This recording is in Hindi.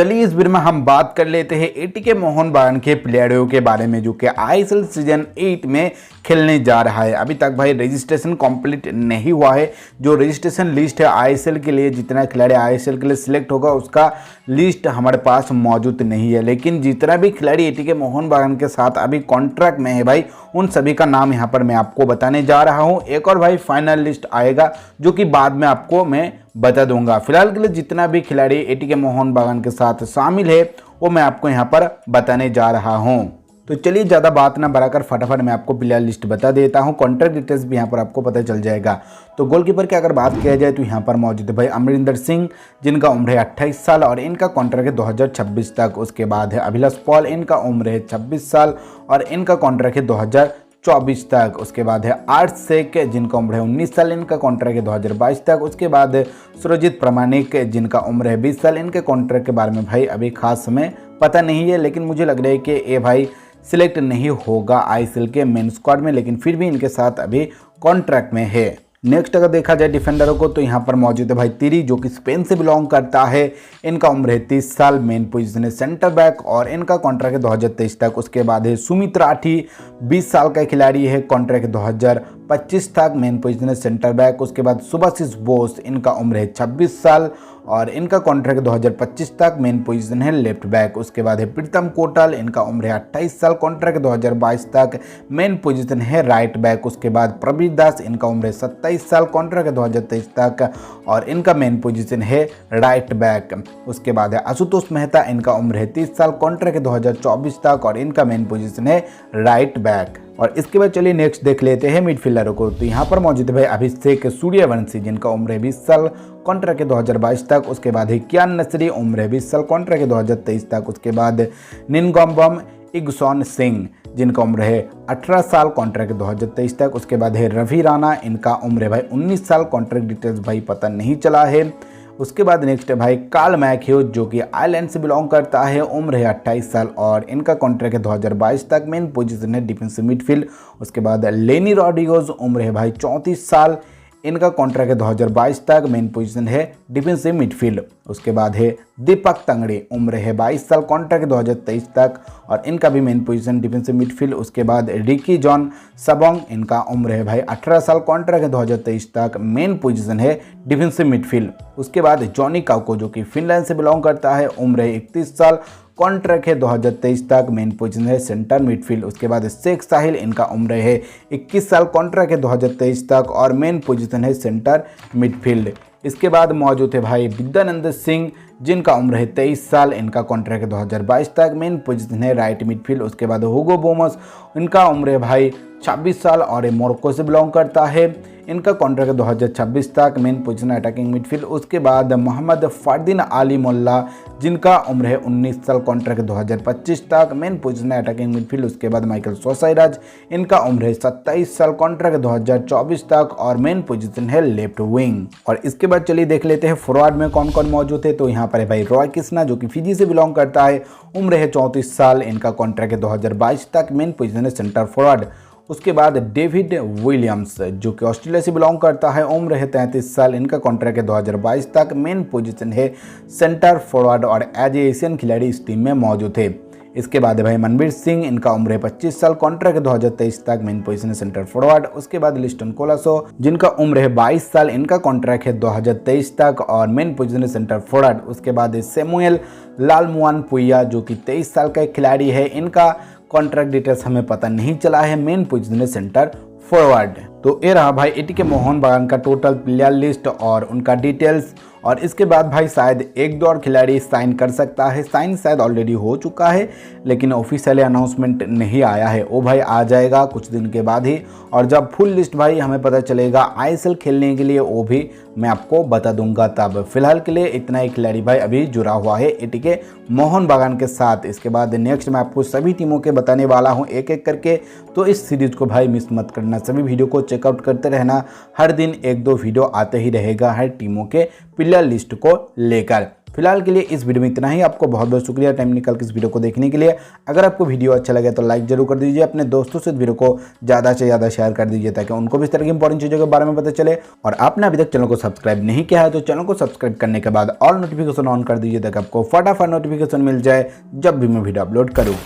चलिए इस वीडियो में हम बात कर लेते हैं एटीके मोहन बागान के प्लेयरों के बारे में जो कि आईएसएल सीजन 8 में खेलने जा रहा है। अभी तक भाई रजिस्ट्रेशन कंप्लीट नहीं हुआ है। जो रजिस्ट्रेशन लिस्ट है आईएसएल के लिए, जितना खिलाड़ी आईएसएल के लिए सिलेक्ट होगा उसका लिस्ट हमारे पास मौजूद नहीं है। लेकिन जितना भी खिलाड़ी एटीके मोहन बागान के साथ अभी कॉन्ट्रैक्ट में है भाई, उन सभी का नाम यहाँ पर मैं आपको बताने जा रहा हूँ। एक और भाई फाइनल लिस्ट आएगा जो कि बाद में आपको मैं बता दूंगा। फिलहाल के लिए जितना भी खिलाड़ी एटीके मोहन बागान के साथ शामिल है वो मैं आपको यहाँ पर बताने जा रहा हूँ। तो चलिए ज़्यादा बात ना बढ़ाकर फटाफट मैं आपको प्लेयर लिस्ट बता देता हूँ। कॉन्ट्रैक्ट डिटेल्स भी यहाँ पर आपको पता चल जाएगा। तो गोलकीपर की अगर बात किया जाए तो यहाँ पर मौजूद है भाई अमरिंदर सिंह, जिनका उम्र है 28 साल और इनका कॉन्ट्रैक्ट है 2026 तक। उसके बाद है अभिलाष पॉल, इनका उम्र है 26 साल और इनका कॉन्ट्रैक्ट है 2024 तक। उसके बाद है आर्ट शेख, जिनका उम्र है 19 साल, इनका कॉन्ट्रैक्ट है 2022 तक। उसके बाद सुरजीत प्रमाणिक, जिनका उम्र है 20 साल, इनके कॉन्ट्रैक्ट के बारे में भाई अभी खास हमें पता नहीं है, लेकिन मुझे लग रहा है कि ये भाई सिलेक्ट नहीं होगा आईएसएल के मेन स्क्वाड में, लेकिन फिर भी इनके साथ अभी कॉन्ट्रैक्ट में है। नेक्स्ट अगर देखा जाए डिफेंडरों को तो यहाँ पर मौजूद है भाई तिरी, जो कि स्पेन से बिलोंग करता है। इनका उम्र है 30 साल, मेन पोजीशन है सेंटर बैक और इनका कॉन्ट्रैक्ट है 2023 तक। उसके बाद है सुमित राठी, 20 साल का खिलाड़ी है, कॉन्ट्रैक्ट 2025 तक, मेन पोजीशन है सेंटर बैक। उसके बाद सुभाशिष बोस, इनका उम्र है 26 साल और इनका कॉन्ट्रैक्ट 2025 तक, मेन पोजीशन है लेफ्ट बैक। उसके बाद है प्रीतम कोटल, इनका उम्र है 28 साल, कॉन्ट्रैक्ट 2022 तक, मेन पोजीशन है राइट बैक। उसके बाद प्रवीर दास, इनका उम्र है 27 साल, कॉन्ट्रैक्ट 2023 तक और इनका मेन पोजीशन है राइट बैक। उसके बाद है आशुतोष मेहता, इनका उम्र है 30 साल, कॉन्ट्रैक्ट 2024 तक और इनका मेन पोजीशन है राइट बैक। और इसके बाद चलिए नेक्स्ट देख लेते हैं मिडफील्डरों को। तो यहाँ पर मौजूद है भाई अभिषेक सूर्यवंशी, जिनका उम्र है 20 साल, कॉन्ट्रैक्ट 2022 तक। उसके बाद है कियान नसरी, उम्र है 20 साल, कॉन्ट्रैक्ट 2023 तक। उसके बाद निनगोम्बम इगसॉन सिंह, जिनका उम्र है 18 साल, कॉन्ट्रैक्ट 2023 तक। उसके बाद है रवि राणा, इनका उम्र है भाई 19 साल, कॉन्ट्रैक्ट डिटेल्स भाई पता नहीं चला है। उसके बाद नेक्स्ट है भाई कार्ल मैथ्यूज, जो कि आयरलैंड से बिलोंग करता है, उम्र है 28 साल और इनका कॉन्ट्रैक्ट है 2022 तक, मेन पोजीशन है डिफेंसिव मिडफील्ड। उसके बाद लेनी रॉड्रिगोज, उम्र है भाई 34 साल, इनका कॉन्ट्रैक्ट है 2022 तक, मेन पोजीशन है डिफेंसिव मिडफील्ड। उसके बाद है दीपक तंगड़ी, उम्र है 22 साल, कॉन्ट्रैक्ट 2023 तक और इनका भी मेन पोजीशन डिफेंसिव मिडफील्ड। उसके बाद रिकी जॉन सबोंग, इनका उम्र है भाई 18 साल, कॉन्ट्रैक्ट 2023 तक, मेन पोजीशन है डिफेंसिव मिडफील्ड। उसके बाद जॉनी काउको, जो कि फिनलैंड से बिलोंग करता है, उम्र है 31 साल, कॉन्ट्रैक्ट है 2023 तक, मेन पोजीशन है सेंटर मिडफील्ड। उसके बाद शेख साहिल, इनका उम्र है 21 साल, कॉन्ट्रैक्ट है 2023 तक और मेन पोजीशन है सेंटर मिडफील्ड। इसके बाद मौजूद है भाई विद्यानंद सिंह, जिनका उम्र है 23 साल, इनका कॉन्ट्रैक्ट है 2022 तक, मेन पोजीशन है राइट मिडफील्ड। उसके बाद हुगो बोमस, इनका उम्र है भाई 26 साल और ये मोरक्को से बिलोंग करता है, इनका कॉन्ट्रैक्ट 2026 तक, मेन पोजीशन अटैकिंग मिडफील्ड। उसके बाद मोहम्मद फरदीन अली मोल्ला, जिनका उम्र है 19 साल, कॉन्ट्रैक्ट 2025 तक, मेन पोजीशन अटैकिंग मिडफील्ड। उसके बाद माइकल सोसाइराज, इनका उम्र है 27 साल, कॉन्ट्रैक्ट 2024 तक और मेन पोजीशन है लेफ्ट विंग। और इसके बाद चलिए देख लेते हैं फॉरवर्ड में कौन कौन मौजूद है। तो यहाँ पर है भाई रॉय कृष्णा, जो कि फिजी से बिलोंग करता है, उम्र है 34 साल, इनका कॉन्ट्रैक्ट है 2022 तक, मेन पोजीशन है सेंटर फॉरवर्ड। उसके बाद डेविड विलियम्स, जो कि ऑस्ट्रेलिया से बिलोंग करता है, उम्र है 33 साल, इनका कॉन्ट्रैक्ट है 2022 तक, मेन पोजीशन है सेंटर फॉरवर्ड और एज एशियन खिलाड़ी इस टीम में मौजूद है। इसके बाद है भाई मनवीर सिंह, इनका उम्र है 25 साल, कॉन्ट्रैक्ट 2023 तक, मेन पोजीशन है सेंटर फॉरवर्ड। उसके बाद लिस्टन कोलासो, जिनका उम्र है 22 साल, इनका कॉन्ट्रैक्ट है 2023 तक और मेन पोजीशन है सेंटर फॉरवर्ड। उसके बाद सैमुअल लालमुआन पुइया, जो कि 23 साल का एक खिलाड़ी है, इनका कॉन्ट्रैक्ट डिटेल्स हमें पता नहीं चला है, मेन पोजीशन है सेंटर फॉरवर्ड। तो ये रहा भाई एटीके मोहन बागान का टोटल प्लेयर लिस्ट और उनका डिटेल्स। और इसके बाद भाई शायद एक दो और खिलाड़ी साइन कर सकता है, साइन शायद ऑलरेडी हो चुका है लेकिन ऑफिशियली अनाउंसमेंट नहीं आया है, वो भाई आ जाएगा कुछ दिन के बाद ही। और जब फुल लिस्ट भाई हमें पता चलेगा आईएसएल खेलने के लिए, वो भी मैं आपको बता दूंगा तब। फिलहाल के लिए इतना ही खिलाड़ी भाई अभी जुड़ा हुआ है एटीके मोहन बागान के साथ। इसके बाद नेक्स्ट मैं आपको सभी टीमों के बताने वाला हूँ एक एक करके, तो इस सीरीज को भाई मिस मत करना, सभी वीडियो को चेकआउट करते रहना, हर दिन एक दो वीडियो आते ही रहेगा हर टीमों के प्लेयर लिस्ट को लेकर। फिलहाल के लिए इस वीडियो में इतना ही। आपको बहुत बहुत शुक्रिया टाइम निकाल के इस वीडियो को देखने के लिए। अगर आपको वीडियो अच्छा लगे तो लाइक जरूर कर दीजिए, अपने दोस्तों से वीडियो को ज़्यादा से ज़्यादा शेयर कर दीजिए ताकि उनको भी इस तरह की इंपॉर्टेंट चीज़ों के बारे में पता चले। और आपने अभी तक चैनल को सब्सक्राइब नहीं किया है तो चैनल को सब्सक्राइब करने के बाद ऑल नोटिफिकेशन ऑन कर दीजिए ताकि आपको फटाफट नोटिफिकेशन मिल जाए जब भी मैं वीडियो अपलोड करूँ।